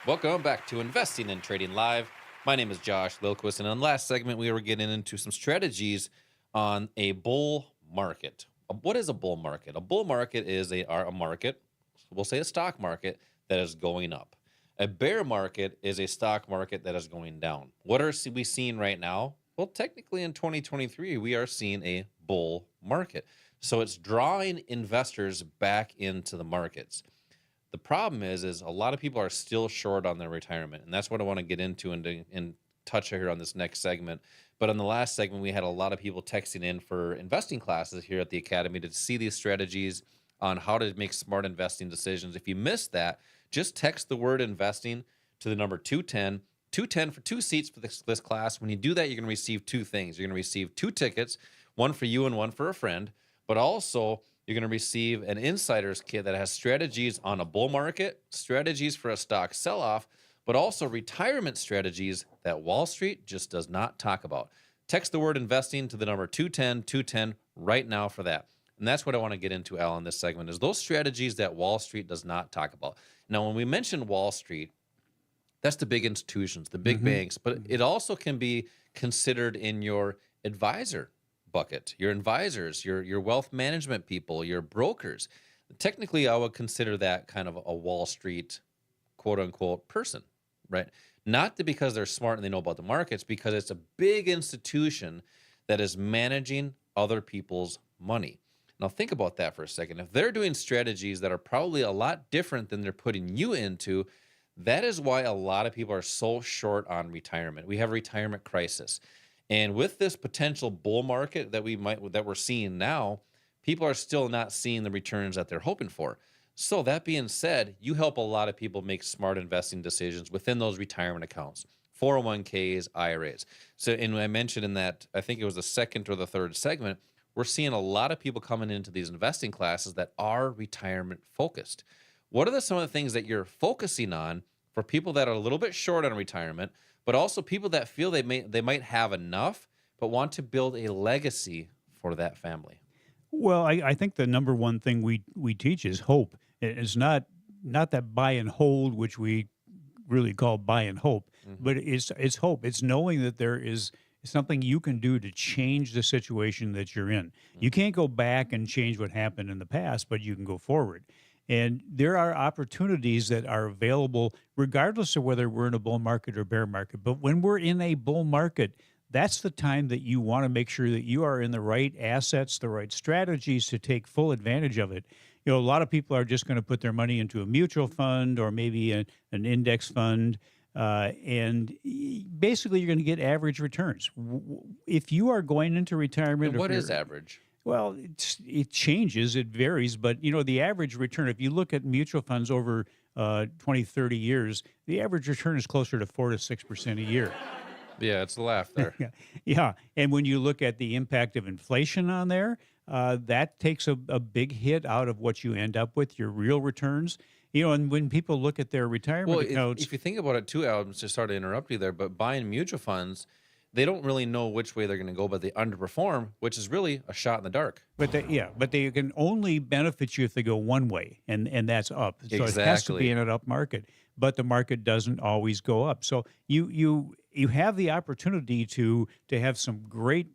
Welcome back to Investing and Trading Live. My name is Josh Lilquist, and in the last segment, we were getting into some strategies on a bull market. What is a bull market? A bull market is a market, we'll say a stock market, that is going up. A bear market is a stock market that is going down. What are we seeing right now? Well, technically in 2023, we are seeing a bull market. So it's drawing investors back into the markets. The problem is a lot of people are still short on their retirement, and that's what I want to get into and touch here on this next segment. But on the last segment, we had a lot of people texting in for investing classes here at the Academy to see these strategies on how to make smart investing decisions. If you missed that, just text the word investing to the number 210 for 2 seats for this class. When you do that, you're going to receive two things. You're going to receive 2 tickets, one for you and one for a friend, but also you're going to receive an insider's kit that has strategies on a bull market, strategies for a stock sell-off, but also retirement strategies that Wall Street just does not talk about. Text the word investing to the number 210 right now for that. And that's what I want to get into, Al, in this segment, is those strategies that Wall Street does not talk about. Now, when we mention Wall Street, that's the big institutions, the big banks, but it also can be considered in your advisor bucket, your advisors, your wealth management people, your brokers. Technically, I would consider that kind of a Wall Street, quote unquote, person, right? Not because they're smart and they know about the markets, because it's a big institution that is managing other people's money. Now, think about that for a second. If they're doing strategies that are probably a lot different than they're putting you into, that is why a lot of people are so short on retirement. We have a retirement crisis. And with this potential bull market that we're seeing now, people are still not seeing the returns that they're hoping for. So that being said, you help a lot of people make smart investing decisions within those retirement accounts, 401ks, IRAs. So, and I mentioned in that, I think it was the second or the third segment, we're seeing a lot of people coming into these investing classes that are retirement focused. What are some of the things that you're focusing on for people that are a little bit short on retirement, but also people that feel they might have enough, but want to build a legacy for that family? Well, I think the number one thing we teach is hope. It's not that buy and hold, which we really call buy and hope, but it's hope. It's knowing that there is something you can do to change the situation that you're in. You can't go back and change what happened in the past, but you can go forward. And there are opportunities that are available regardless of whether we're in a bull market or bear market. But when we're in a bull market, that's the time that you want to make sure that you are in the right assets, the right strategies to take full advantage of it. You know, a lot of people are just going to put their money into a mutual fund or maybe an index fund. Basically, you're going to get average returns. If you are going into retirement, And what is average? well, it changes, it varies, but you know, the average return, if you look at mutual funds over 20, 30 years, the average return is closer to 4 to 6% a year. Yeah, it's a laugh there. Yeah. Yeah. And when you look at the impact of inflation on there, that takes a big hit out of what you end up with, your real returns. You know, and when people look at their retirement Well, accounts, if you think about it too, Al, I'm just sorry to interrupt you there, but buying mutual funds, they don't really know which way they're going to go, but they underperform, which is really a shot in the dark. but they can only benefit you if they go one way, and that's up. So it has to be Exactly. in an up market, but the market doesn't always go up. So you have the opportunity to have some great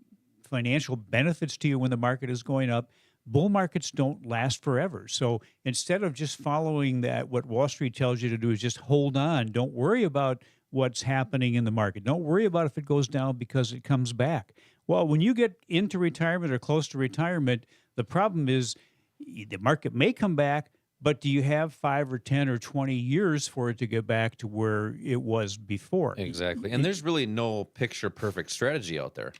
financial benefits to you when the market is going up. Bull markets don't last forever. So instead of just following that, what Wall Street tells you to do is just hold on. Don't worry about what's happening in the market. Don't worry about if it goes down because it comes back. Well, when you get into retirement or close to retirement, the problem is the market may come back, but do you have 5 or 10 or 20 years for it to get back to where it was before? Exactly. And there's really no picture perfect strategy out there,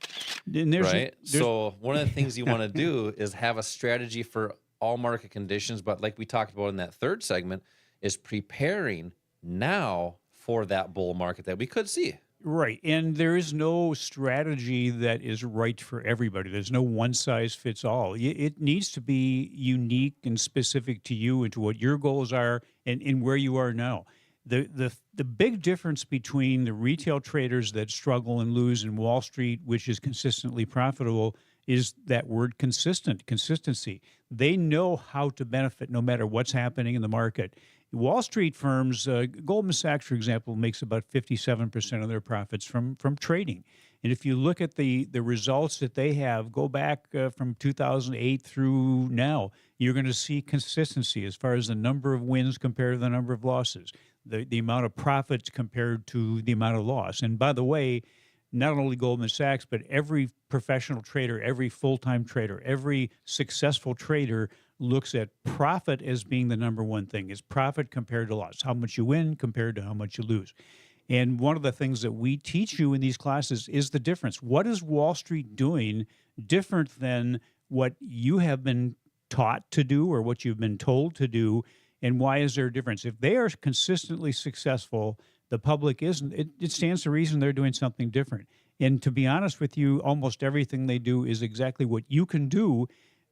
And right? there's So one of the things you want to do is have a strategy for all market conditions. But like we talked about in that third segment, is preparing now for that bull market that we could see. Right. And there is no strategy that is right for everybody. There's no one size fits all. It needs to be unique and specific to you and to what your goals are and where you are now. The big difference between the retail traders that struggle and lose in Wall Street, which is consistently profitable, is that word consistency. They know how to benefit no matter what's happening in the market. Wall Street firms, Goldman Sachs, for example, makes about 57% of their profits from trading. And if you look at the results that they have, go back from 2008 through now, you're going to see consistency as far as the number of wins compared to the number of losses, the amount of profits compared to the amount of loss. And by the way, not only Goldman Sachs, but every professional trader, every full-time trader, every successful trader looks at profit as being the number one thing, is profit compared to loss, how much you win compared to how much you lose. And one of the things that we teach you in these classes is the difference. What is Wall Street doing different than what you have been taught to do or what you've been told to do? And why is there a difference? If they are consistently successful, the public isn't. It stands to reason they're doing something different. And to be honest with you, almost everything they do is exactly what you can do,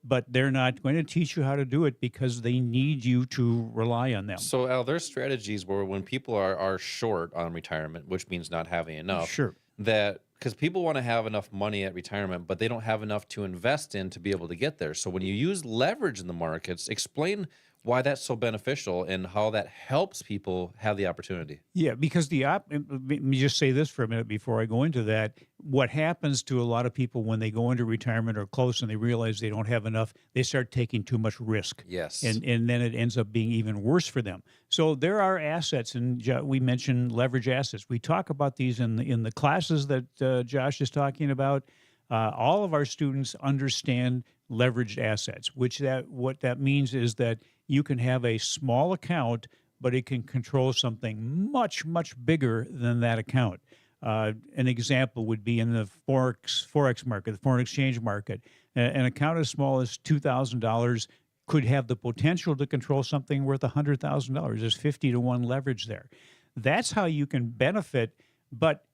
but they're not going to teach you how to do it because they need you to rely on them. So, Al, there's strategies where when people are short on retirement, which means not having enough, Sure. that because people want to have enough money at retirement, but they don't have enough to invest in to be able to get there. So when you use leverage in the markets, explain why that's so beneficial and how that helps people have the opportunity. Yeah, because let me just say this for a minute before I go into that. What happens to a lot of people when they go into retirement or close and they realize they don't have enough, they start taking too much risk. Yes. And then it ends up being even worse for them. So there are assets, and we mentioned leverage assets. We talk about these in the classes that Josh is talking about. All of our students understand leveraged assets, what that means is that you can have a small account, but it can control something much, much bigger than that account. An example would be in the Forex market, the foreign exchange market. An account as small as $2,000 could have the potential to control something worth $100,000. There's 50 to 1 leverage there. That's how you can benefit, but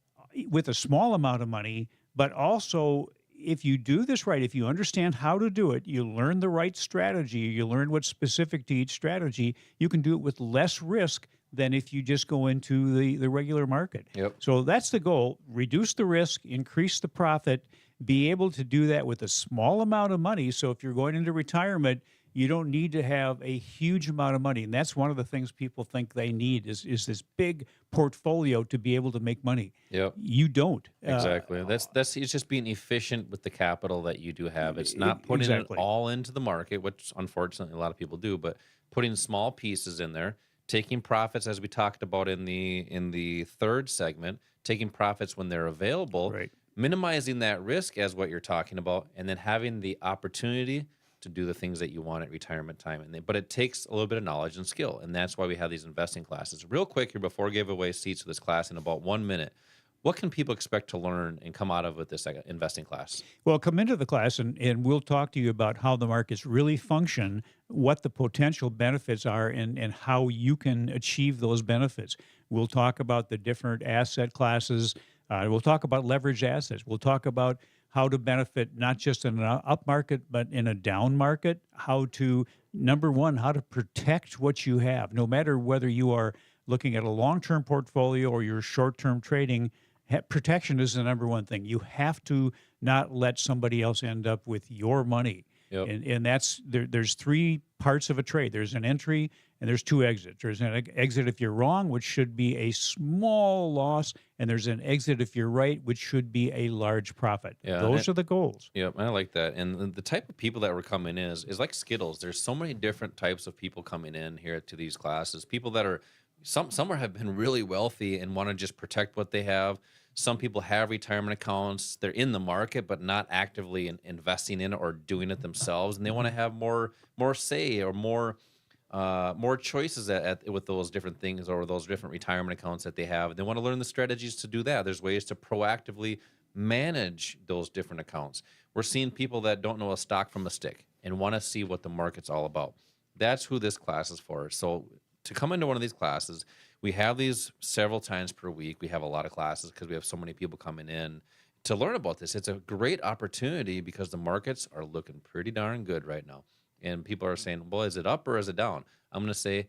with a small amount of money, but also if you do this right, if you understand how to do it, you learn the right strategy, you learn what's specific to each strategy, you can do it with less risk than if you just go into the regular market. Yep. So that's the goal. Reduce the risk, increase the profit, be able to do that with a small amount of money. So if you're going into retirement, you don't need to have a huge amount of money. And that's one of the things people think they need is this big portfolio to be able to make money. Yep. You don't. Exactly. That's it's just being efficient with the capital that you do have. It's not putting exactly. it all into the market, which unfortunately a lot of people do, but putting small pieces in there, taking profits as we talked about in the third segment, taking profits when they're available, Right. minimizing that risk as what you're talking about, and then having the opportunity to do the things that you want at retirement time. But it takes a little bit of knowledge and skill, and that's why we have these investing classes. Real quick here before we give away seats to this class in about 1 minute, what can people expect to learn and come out of with this investing class? Well, come into the class and we'll talk to you about how the markets really function, what the potential benefits are, and how you can achieve those benefits. We'll talk about the different asset classes. We'll talk about leveraged assets. We'll talk about how to benefit not just in an up market, but in a down market, number one, how to protect what you have. No matter whether you are looking at a long-term portfolio or you're short-term trading, protection is the number one thing. You have to not let somebody else end up with your money. Yep. And that's there's 3 parts of a trade. There's an entry and there's 2 exits. There's an exit if you're wrong, which should be a small loss, and there's an exit if you're right, which should be a large profit. Yeah, Those are the goals. Yep, I like that. And the type of people that were coming in is like Skittles. There's so many different types of people coming in here to these classes. People that are some have been really wealthy and want to just protect what they have. Some people have retirement accounts. They're in the market, but not actively investing in it or doing it themselves. And they want to have more say or more choices with those different things or those different retirement accounts that they have. They want to learn the strategies to do that. There's ways to proactively manage those different accounts. We're seeing people that don't know a stock from a stick and want to see what the market's all about. That's who this class is for. So to come into one of these classes, we have these several times per week. We have a lot of classes because we have so many people coming in to learn about this. It's a great opportunity because the markets are looking pretty darn good right now. And people are saying, well, is it up or is it down? I'm going to say,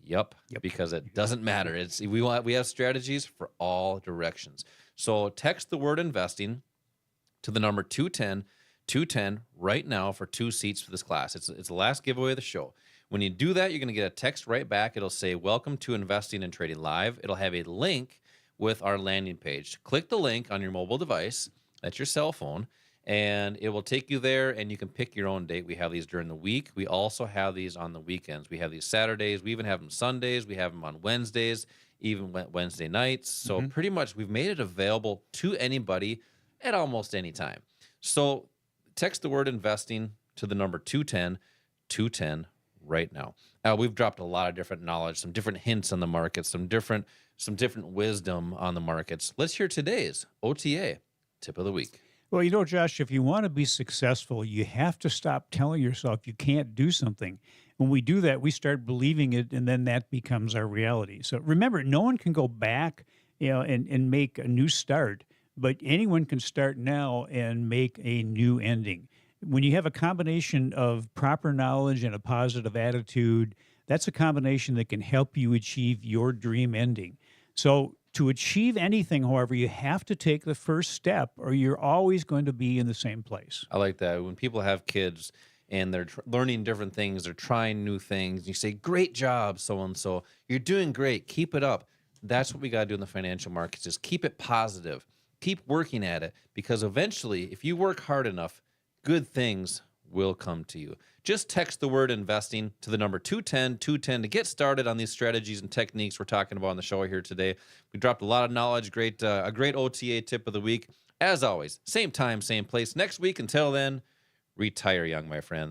yep, because it doesn't matter. We have strategies for all directions. So text the word investing to the number 210 210 right now for 2 seats for this class. It's the last giveaway of the show. When you do that, you're going to get a text right back. It'll say, "Welcome to Investing and Trading Live." It'll have a link with our landing page. Click the link on your mobile device. That's your cell phone. And it will take you there, and you can pick your own date. We have these during the week. We also have these on the weekends. We have these Saturdays. We even have them Sundays. We have them on Wednesdays, even Wednesday nights. So pretty much we've made it available to anybody at almost any time. So text the word investing to the number 210 right now. We've dropped a lot of different knowledge, some different hints on the market, some different wisdom on the markets. Let's hear today's OTA tip of the week. Well, Josh, if you want to be successful, you have to stop telling yourself you can't do something. When we do that, we start believing it, and then that becomes our reality. So remember, no one can go back, and make a new start, but anyone can start now and make a new ending. When you have a combination of proper knowledge and a positive attitude, that's a combination that can help you achieve your dream ending. So to achieve anything, however, you have to take the first step, or you're always going to be in the same place. I like that. When people have kids and they're learning different things, they're trying new things, you say, "Great job, so-and-so. You're doing great. Keep it up." That's what we got to do in the financial markets, is keep it positive. Keep working at it, because eventually, if you work hard enough, good things will come to you. Just text the word investing to the number 210 to get started on these strategies and techniques we're talking about on the show here today. We dropped a lot of knowledge, a great OTA tip of the week. As always, same time, same place next week. Until then, retire young, my friend.